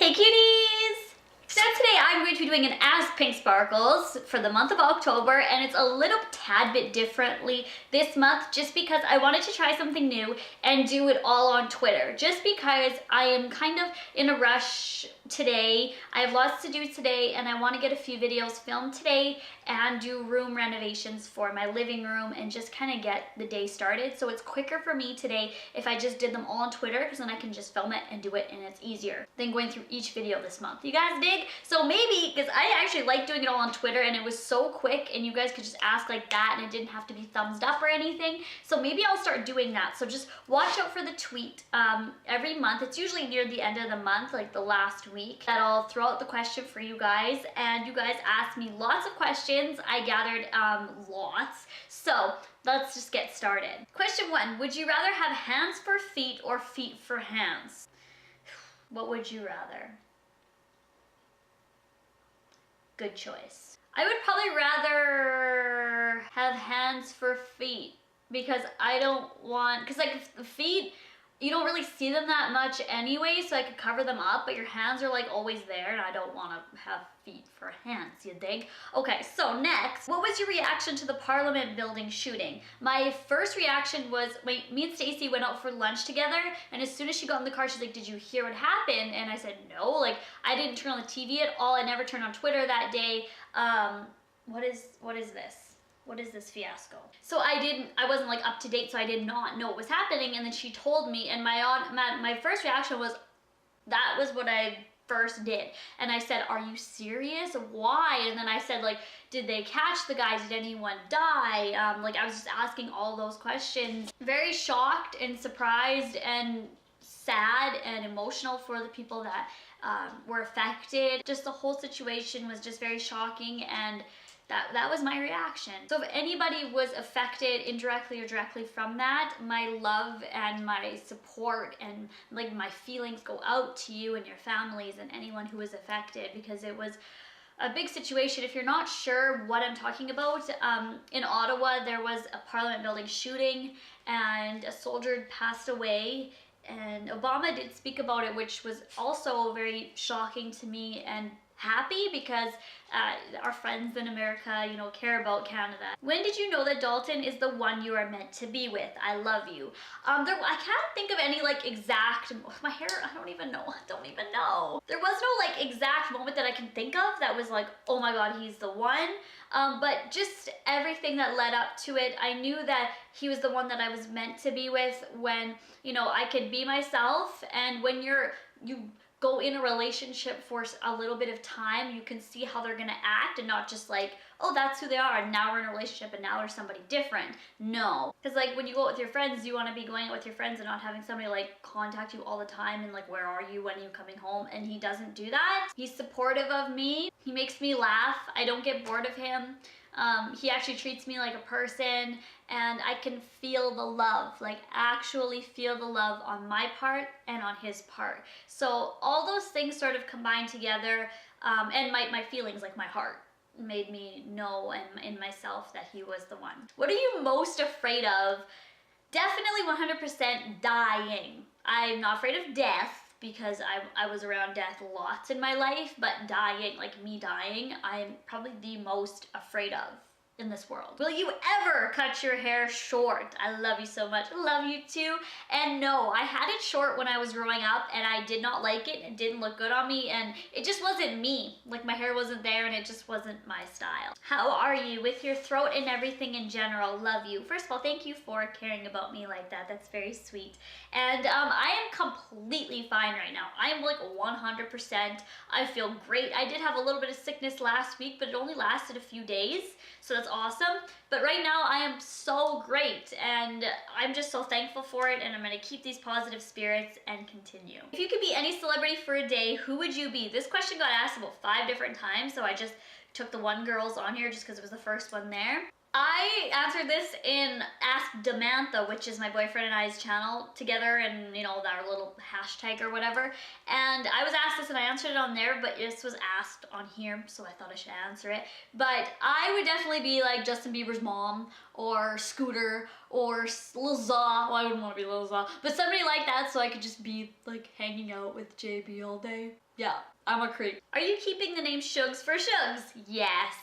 Hey cuties! So today I'm going to be doing an As Pink Sparkles for the month of October, and it's a little tad bit differently this month just because I wanted to try something new and do it all on Twitter. Just because I am kind of in a rush today. I have lots to do today and I want to get a few videos filmed today and do room renovations for my living room and just kind of get the day started. So it's quicker for me today if I just did them all on Twitter, because then I can just film it and do it and it's easier than going through each video this month. You guys dig? So maybe, because I actually like doing it all on Twitter and it was so quick and you guys could just ask like that and it didn't have to be thumbs up or anything. So maybe I'll start doing that. So just watch out for the tweet every month. It's usually near the end of the month, like the last week, that I'll throw out the question for you guys. And you guys asked me lots of questions. I gathered lots. So let's just get started. Question 1, would you rather have hands for feet or feet for hands? What would you rather? Good choice. I would probably rather have hands for feet because I don't want, because like the feet, you don't really see them that much anyway, so I could cover them up, but your hands are like always there and I don't want to have feet for hands, you dig? Okay, so next, what was your reaction to the Parliament building shooting? My first reaction was, me and Stacy went out for lunch together, and as soon as she got in the car, she's like, did you hear what happened? And I said, no, like I didn't turn on the TV at all. I never turned on Twitter that day. What is this? What is this fiasco? So I wasn't like up to date, so I did not know what was happening. And then she told me, and my first reaction was, that was what I first did. And I said, are you serious? Why? And then I said, like, did they catch the guy? Did anyone die? Like I was just asking all those questions. Very shocked and surprised and sad and emotional for the people that were affected. Just the whole situation was just very shocking, and that was my reaction. So if anybody was affected indirectly or directly from that, my love and my support and like my feelings go out to you and your families and anyone who was affected, because it was a big situation. If you're not sure what I'm talking about, in Ottawa there was a Parliament building shooting and a soldier passed away, and Obama did speak about it, which was also very shocking to me and happy because our friends in America, you know, care about Canada. When did you know that Dalton is the one you are meant to be with? I love you. I can't think of any like exact, my hair, I don't even know. There was no like exact moment that I can think of that was like, oh my God, he's the one. But just everything that led up to it, I knew that he was the one that I was meant to be with when, you know, I could be myself. And when you go in a relationship for a little bit of time, you can see how they're gonna act and not just like, oh, that's who they are and now we're in a relationship and now they're somebody different. No, because like when you go out with your friends, you want to be going out with your friends and not having somebody like contact you all the time and like, where are you, when are you coming home? And he doesn't do that. He's supportive of me. He makes me laugh. I don't get bored of him. He actually treats me like a person, and I can feel the love, like actually feel the love on my part and on his part. So all those things sort of combined together, and my feelings, like my heart, made me know in myself that he was the one. What are you most afraid of? Definitely 100% dying. I'm not afraid of death, because I was around death lots in my life, but dying, like me dying, I'm probably the most afraid of in this world. Will you ever cut your hair short? I love you so much. Love you too. And no, I had it short when I was growing up and I did not like it. It didn't look good on me and it just wasn't me. Like my hair wasn't there and it just wasn't my style. How are you with your throat and everything in general? Love you. First of all, thank you for caring about me like that. That's very sweet. And I am completely fine right now. I am like 100%. I feel great. I did have a little bit of sickness last week, but it only lasted a few days. So that's awesome. But right now I am so great and I'm just so thankful for it, and I'm gonna keep these positive spirits and continue. If you could be any celebrity for a day, who would you be? This question got asked about 5 different times, so I just took the one girls on here just because it was the first one there. I answered this in Ask Samantha, which is my boyfriend and I's channel together, and you know, our little hashtag or whatever. And I was asked this and I answered it on there, but this was asked on here, so I thought I should answer it. But I would definitely be like Justin Bieber's mom, or Scooter, or Lil Zaw. Well, I wouldn't want to be Lil Zaw, but somebody like that, so I could just be like hanging out with JB all day. Yeah, I'm a creep. Are you keeping the name Shugs for Shugs? Yes.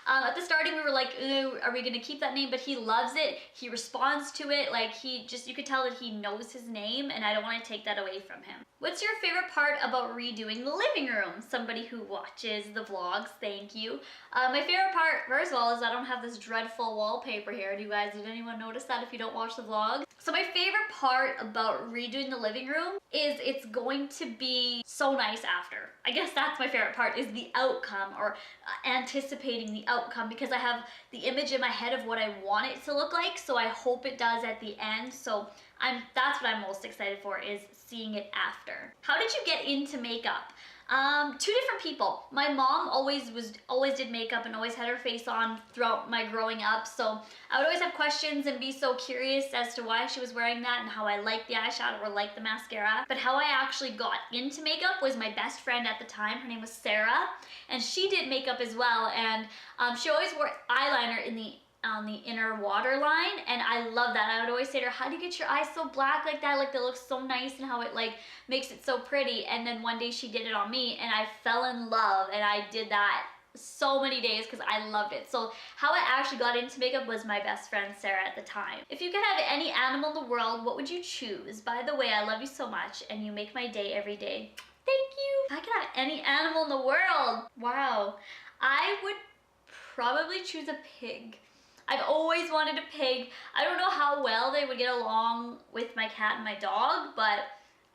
At the starting we were like, ooh, are we gonna keep that name? But he loves it. He responds to it. Like you could tell that he knows his name, and I don't want to take that away from him. What's your favorite part about redoing the living room? Somebody who watches the vlogs, thank you. My favorite part, first of all, is I don't have this dreadful wallpaper here. Did anyone notice that if you don't watch the vlog? So my favorite part about redoing the living room is it's going to be so nice after. I guess that's my favorite part, is the outcome, or anticipating the outcome, because I have the image in my head of what I want it to look like, so I hope it does at the end. So that's what I'm most excited for, is seeing it after. How did you get into makeup? Two different people. My mom always did makeup and always had her face on throughout my growing up, so I would always have questions and be so curious as to why she was wearing that and how I liked the eyeshadow or liked the mascara. But how I actually got into makeup was my best friend at the time. Her name was Sarah, and she did makeup as well, and she always wore eyeliner on the inner waterline, and I love that. I would always say to her, how do you get your eyes so black like that? Like, they look so nice, and how it like makes it so pretty. And then one day she did it on me, and I fell in love, and I did that so many days because I loved it. So how I actually got into makeup was my best friend Sarah at the time. If you could have any animal in the world, what would you choose? By the way, I love you so much, and you make my day every day. Thank you. If I could have any animal in the world, wow, I would probably choose a pig. I've always wanted a pig. I don't know how well they would get along with my cat and my dog, but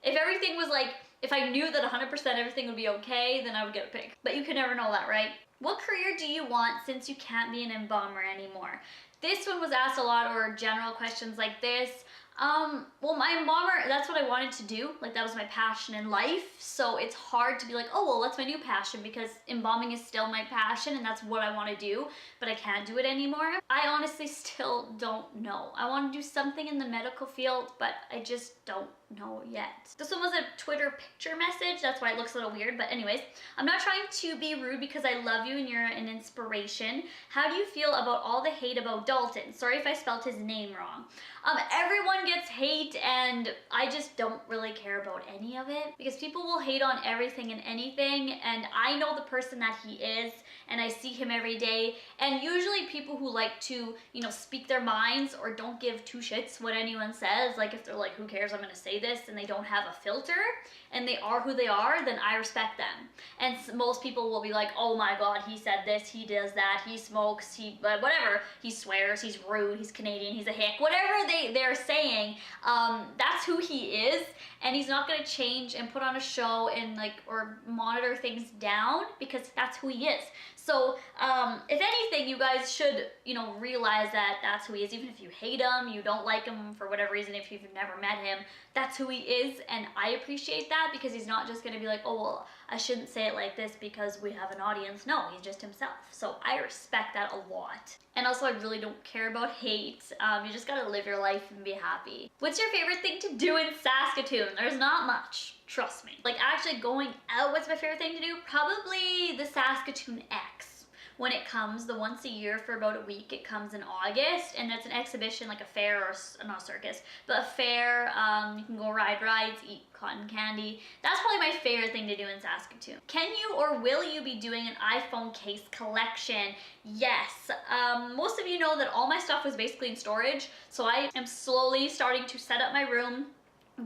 if everything was like, if I knew that 100% everything would be okay, then I would get a pig. But you can never know that, right? What career do you want since you can't be an embalmer anymore? This one was asked a lot, or general questions like this. Well, my embalmer, that's what I wanted to do. Like, that was my passion in life. So it's hard to be like, oh, well, that's my new passion, because embalming is still my passion and that's what I want to do, but I can't do it anymore. I honestly still don't know. I want to do something in the medical field, but I just don't know yet. This one was a Twitter picture message. That's why it looks a little weird. But anyways, I'm not trying to be rude because I love you and you're an inspiration. How do you feel about all the hate about Dalton? Sorry if I spelled his name wrong. Everyone gets hate, and I just don't really care about any of it, because people will hate on everything and anything, and I know the person that he is, and I see him every day. And usually people who like to, you know, speak their minds or don't give two shits what anyone says, like if they're like, who cares, I'm gonna say this, and they don't have a filter and they are who they are, then I respect them. And most people will be like, oh my god, he said this, he does that, he smokes, he whatever, he swears, he's rude, he's Canadian, he's a hick, whatever they're saying, that's who he is, and he's not gonna change and put on a show and like, or monitor things down, because that's who he is. So if anything, you guys should, you know, realize that that's who he is. Even if you hate him, you don't like him for whatever reason, if you've never met him, that's who he is, and I appreciate that, because he's not just gonna be like, oh, well, I shouldn't say it like this because we have an audience. No, he's just himself. So I respect that a lot. And also, I really don't care about hate. You just gotta live your life and be happy. What's your favorite thing to do in Saskatoon? There's not much, trust me. Like, actually going out, what's my favorite thing to do? Probably the Saskatoon X. When it comes, the once a year for about a week, it comes in August, and it's an exhibition, like a fair, or not a circus, but a fair. You can go ride rides, eat cotton candy. That's probably my favorite thing to do in Saskatoon. Can you or will you be doing an iPhone case collection? Yes. Most of you know that all my stuff was basically in storage, so I am slowly starting to set up my room,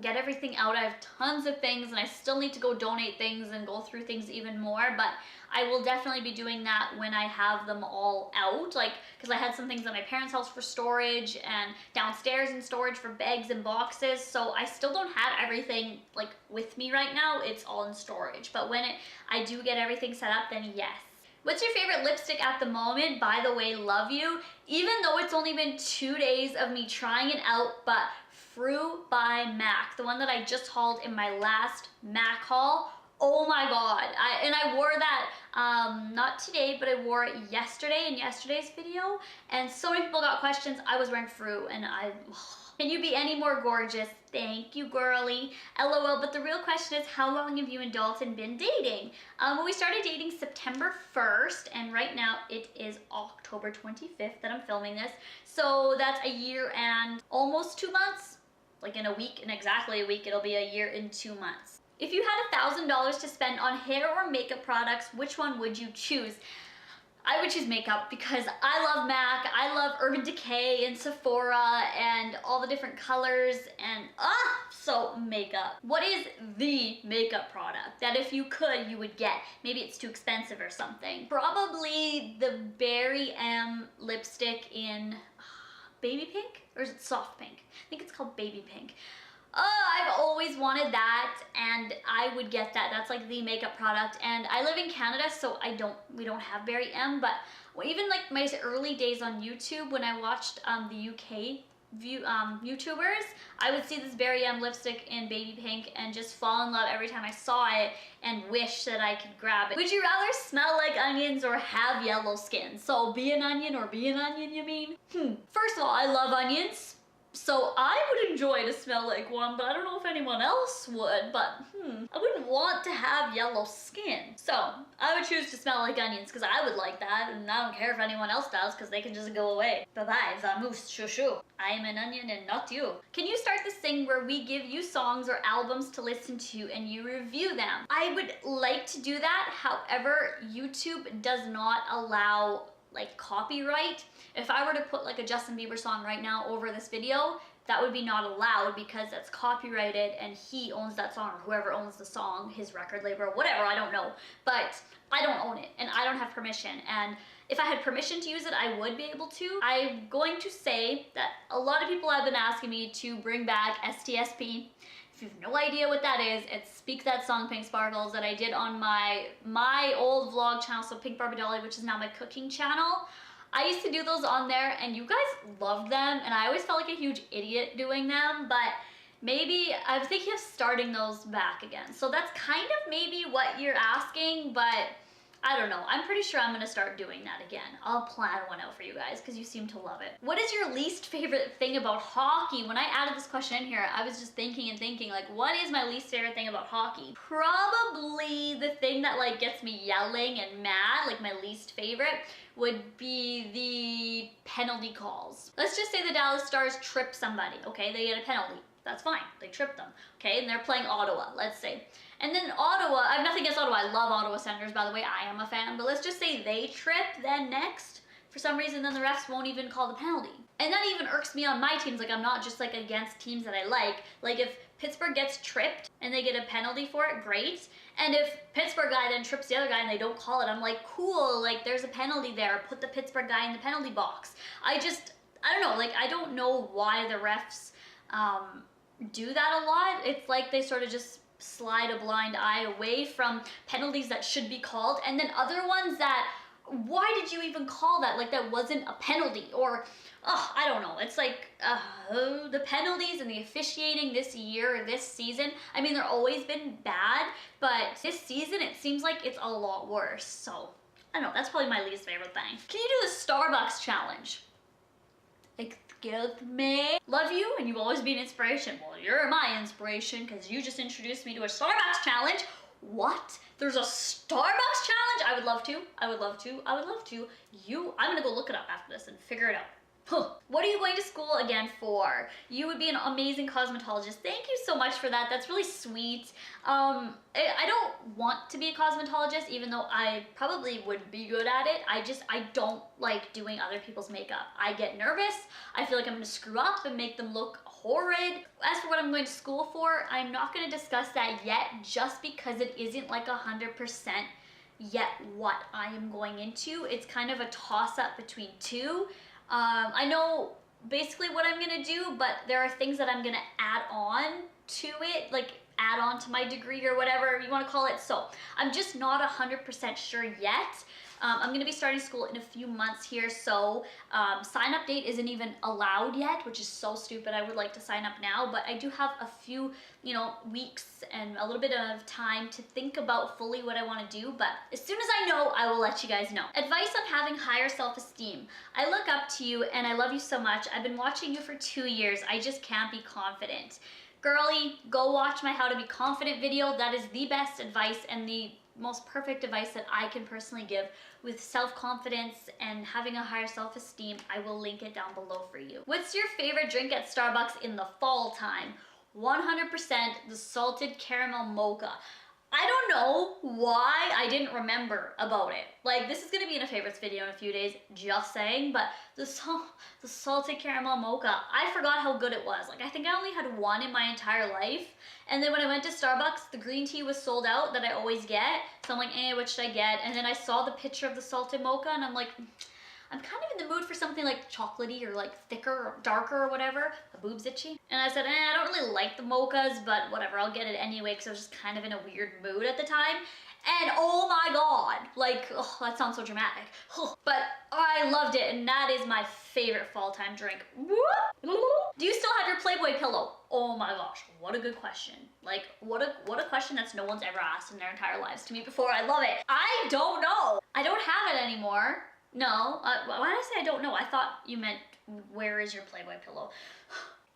get everything out. I have tons of things, and I still need to go donate things and go through things even more, but I will definitely be doing that when I have them all out, like, because I had some things at my parents' house for storage, and downstairs in storage for bags and boxes, so I still don't have everything like with me right now. It's all in storage, but when I do get everything set up, then yes. What's your favorite lipstick at the moment? By the way, love you. Even though it's only been 2 days of me trying it out, but Fru by MAC, the one that I just hauled in my last MAC haul. Oh my god. I wore that, not today, but I wore it yesterday in yesterday's video, and so many people got questions. I was wearing Fru, and Can you be any more gorgeous? Thank you, girly. LOL, but the real question is, how long have you and Dalton been dating? Well, we started dating September 1st, and right now it is October 25th that I'm filming this. So that's a year and almost 2 months. Like in a week, in exactly a week, it'll be a year and 2 months. If you had $1,000 to spend on hair or makeup products, which one would you choose? I would choose makeup because I love MAC, I love Urban Decay and Sephora and all the different colors and so makeup. What is the makeup product that if you could, you would get? Maybe it's too expensive or something. Probably the Berry M lipstick in baby pink, or is it soft pink? I think it's called baby pink. I've always wanted that, and I would get that. That's like the makeup product, and I live in Canada, so we don't have Berry M, but even like my early days on YouTube, when I watched the UK YouTubers, I would see this Berry M lipstick in baby pink and just fall in love every time I saw it and wish that I could grab it. Would you rather smell like onions or have yellow skin? So be an onion or be an onion, you mean? First of all, I love onions. So I would enjoy to smell like one, but I don't know if anyone else would, but I wouldn't want to have yellow skin. So I would choose to smell like onions because I would like that, and I don't care if anyone else does because they can just go away. Bye-bye, vamoose, shoo-shoo. I am an onion and not you. Can you start this thing where we give you songs or albums to listen to and you review them? I would like to do that, however, YouTube does not allow like copyright. If I were to put like a Justin Bieber song right now over this video, that would be not allowed because that's copyrighted and he owns that song, or whoever owns the song, his record label or whatever, I don't know. But I don't own it and I don't have permission, and if I had permission to use it, I would be able to. I'm going to say that a lot of people have been asking me to bring back STSP. If you have no idea what that is, it's Speak That Song, PiinkSparkles, that I did on my old vlog channel, so Pink Barbie Dolly, which is now my cooking channel. I used to do those on there, and you guys loved them, and I always felt like a huge idiot doing them, but maybe I'm thinking of starting those back again. So that's kind of maybe what you're asking, but I don't know. I'm pretty sure I'm gonna start doing that again. I'll plan one out for you guys because you seem to love it. What is your least favorite thing about hockey? When I added this question in here, I was just thinking and thinking, like, what is my least favorite thing about hockey? Probably the thing that like gets me yelling and mad, like my least favorite, would be the penalty calls. Let's just say the Dallas Stars trip somebody, okay? They get a penalty. That's fine, they tripped them, okay? And they're playing Ottawa, let's say. And then Ottawa, I have nothing against Ottawa, I love Ottawa Senators, by the way, I am a fan, but let's just say they trip, then next, for some reason, then the refs won't even call the penalty. And that even irks me on my teams, like I'm not just like against teams that I like if Pittsburgh gets tripped and they get a penalty for it, great. And if Pittsburgh guy then trips the other guy and they don't call it, I'm like, cool, like there's a penalty there, put the Pittsburgh guy in the penalty box. I don't know, like I don't know why the refs, do that a lot. It's like they sort of just slide a blind eye away from penalties that should be called, and then other ones that, why did you even call that? Like that wasn't a penalty, or I don't know. It's like the penalties and the officiating this year, this season, I mean, they're always been bad, but this season it seems like it's a lot worse. So I don't know, that's probably my least favorite thing. Can you do the Starbucks challenge? Excuse me. Love you, and you've always been inspiration. Well, you're my inspiration because you just introduced me to a Starbucks challenge. What? There's a Starbucks challenge? I would love to. I would love to. I would love to. I'm gonna go look it up after this and figure it out. What are you going to school again for? You would be an amazing cosmetologist. Thank you so much for that. That's really sweet. I don't want to be a cosmetologist, even though I probably would be good at it. I don't like doing other people's makeup. I get nervous. I feel like I'm gonna screw up and make them look horrid. As for what I'm going to school for, I'm not gonna discuss that yet, just because it isn't like 100% yet what I am going into. It's kind of a toss-up between two. I know basically what I'm gonna do, but there are things that I'm gonna add on to it. Like, add on to my degree or whatever you want to call it. So I'm just not 100% sure yet. I'm going to be starting school in a few months here, so sign up date isn't even allowed yet, which is so stupid. I would like to sign up now, but I do have a few, you know, weeks and a little bit of time to think about fully what I want to do, but as soon as I know, I will let you guys know. Advice on having higher self-esteem. I look up to you and I love you so much. I've been watching you for 2 years. I just can't be confident. Girlie, go watch my How to Be Confident video. That is the best advice and the most perfect advice that I can personally give with self-confidence and having a higher self-esteem. I will link it down below for you. What's your favorite drink at Starbucks in the fall time? 100% the salted caramel mocha. I don't know why I didn't remember about it. Like, this is gonna be in a favorites video in a few days, just saying, but the salted caramel mocha, I forgot how good it was. Like, I think I only had one in my entire life. And then when I went to Starbucks, the green tea was sold out that I always get. So I'm like, what should I get? And then I saw the picture of the salted mocha and I'm like, I'm kind of in the mood for something like chocolatey or like thicker or darker or whatever. My boob's itchy. And I said, I don't really like the mochas, but whatever, I'll get it anyway because I was just kind of in a weird mood at the time. And oh my God, like, oh, that sounds so dramatic. But I loved it, and that is my favorite fall time drink. Do you still have your Playboy pillow? Oh my gosh, what a good question. Like, what a question that's no one's ever asked in their entire lives to me before. I love it. I don't know. I don't have it anymore. No, why did I say I don't know? I thought you meant, where is your Playboy pillow?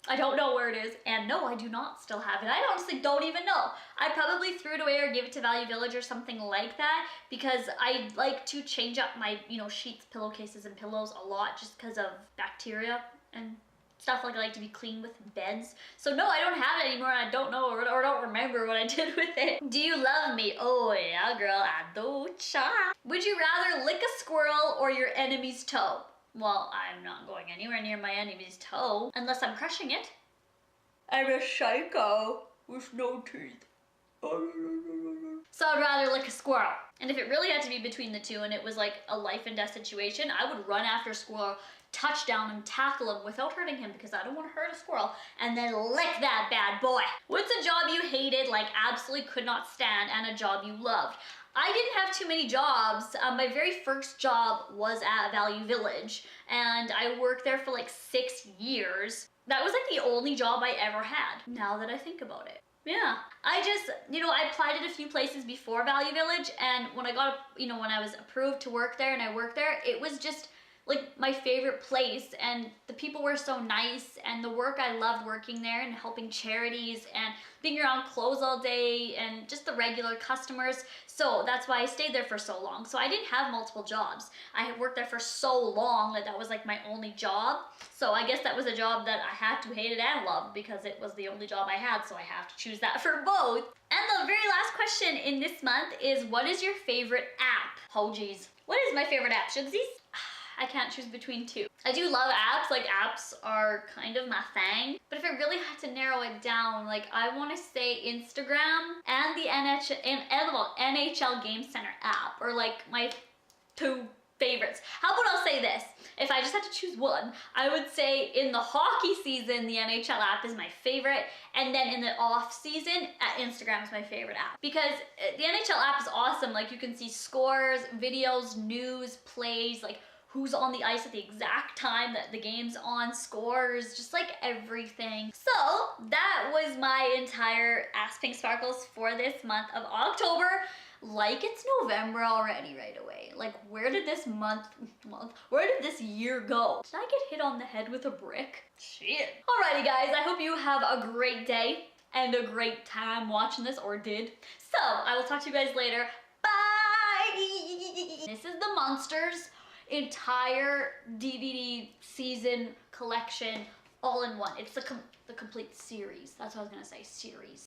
I don't know where it is, and no, I do not still have it. I honestly don't even know. I probably threw it away or gave it to Value Village or something like that because I like to change up my, you know, sheets, pillowcases, and pillows a lot just because of bacteria and stuff. Like, I like to be clean with beds. So no, I don't have it anymore. I don't know or don't remember what I did with it. Do you love me? Oh yeah, girl, I do. Cha. Would you rather lick a squirrel or your enemy's toe? Well, I'm not going anywhere near my enemy's toe unless I'm crushing it. I'm a psycho with no teeth. So I'd rather lick a squirrel. And if it really had to be between the two and it was like a life and death situation, I would run after a squirrel, touch down and tackle him without hurting him because I don't want to hurt a squirrel, and then lick that bad boy. What's a job you hated, like absolutely could not stand, and a job you loved? I didn't have too many jobs. My very first job was at Value Village, and I worked there for like 6 years. That was like the only job I ever had, now that I think about it. Yeah, I just, you know, I applied at a few places before Value Village, and when I got, you know, when I was approved to work there and I worked there, it was just like my favorite place, and the people were so nice, and the work, I loved working there and helping charities and being around clothes all day and just the regular customers. So that's why I stayed there for so long. So I didn't have multiple jobs. I had worked there for so long that was like my only job. So I guess that was a job that I had to hate it and love because it was the only job I had, so I have to choose that for both. And the very last question in this month is, what is your favorite app? Oh geez. What is my favorite app, Shugsies? I can't choose between two. I do love apps, like apps are kind of my thing, but if I really had to narrow it down, like I want to say Instagram and the NHL Game Center app are like my two favorites. How about I'll say this, if I just had to choose one, I would say in the hockey season, the NHL app is my favorite, and then in the off season, Instagram is my favorite app. Because the NHL app is awesome, like you can see scores, videos, news, plays, like who's on the ice at the exact time that the game's on, scores, just like everything. So that was my entire Ask Pink Sparkles for this month of October. Like, it's November already right away. Like, where did this where did this year go? Did I get hit on the head with a brick? Shit. Alrighty guys, I hope you have a great day and a great time watching this, or did. So, I will talk to you guys later. Bye! This is the Monsters entire DVD season collection all in one. It's the complete series. That's what I was gonna say, series.